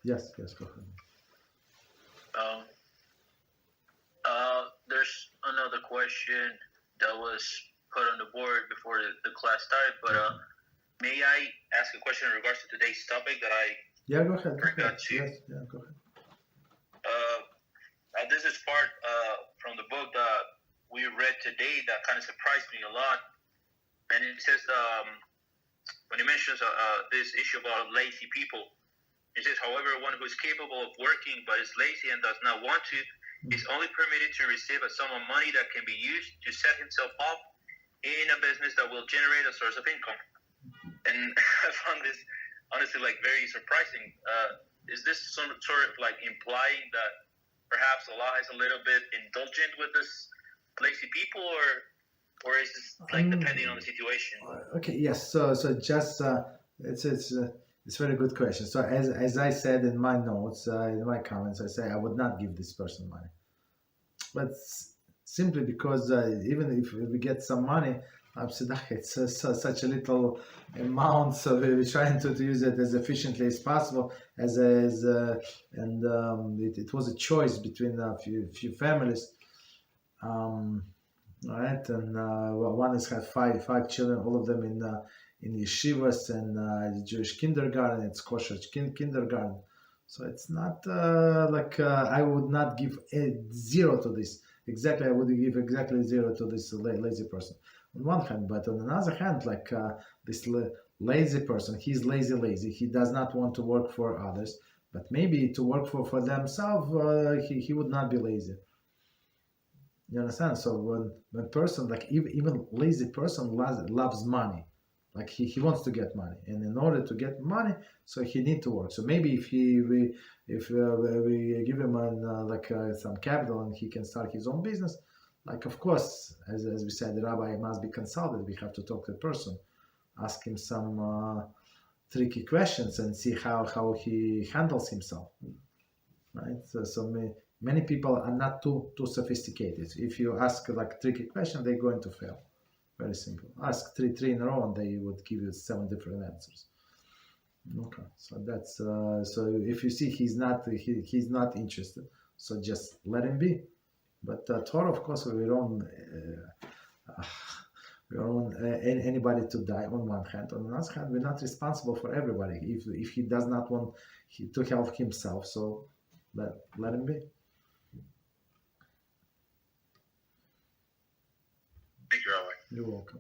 Yes, go ahead. Um, there's another question that was put on the board before the class started, but may I ask a question in regards to today's topic that I Go ahead. forgot to? Yes, go ahead. This is part from the book that we read today that kind of surprised me a lot, and it says when he mentions this issue about lazy people, it says, however, one who is capable of working but is lazy and does not want to is only permitted to receive a sum of money that can be used to set himself up in a business that will generate a source of income. And I found this honestly like very surprising. Is this some sort of like implying that perhaps Allah is a little bit indulgent with this lazy people, or is this like depending on the situation? Okay, yes. So just it's a very good question. So as I said in my notes, in my comments, I say I would not give this person money, but simply because even if we get some money, Tzedakah, it's such a little amount, so we're trying to use it as efficiently as possible. And it was a choice between a few families. Right, and one has had five children, all of them in yeshivas and Jewish kindergarten. It's kosher kindergarten, so it's not like I would not give zero to this. Exactly, I would give exactly zero to this lazy person on one hand, but on another hand, like this lazy person, he's lazy. He does not want to work for others, but maybe to work for themselves, he would not be lazy. You understand? So when person, like even lazy person loves money, like he wants to get money, and in order to get money, so he need to work. So maybe if we give him some capital and he can start his own business, like of course, as we said, the rabbi must be consulted. We have to talk to the person, ask him some tricky questions, and see how he handles himself. Right? Many people are not too sophisticated. If you ask like tricky question, they're going to fail. Very simple. Ask three in a row, and they would give you 7 different answers. Okay, so that's so if you see he's not interested, so just let him be. But Torah, of course, we don't anybody to die on one hand. On the other hand, we're not responsible for everybody. If he does not want to help himself, so let him be. Thank you, Rabbi. You're welcome.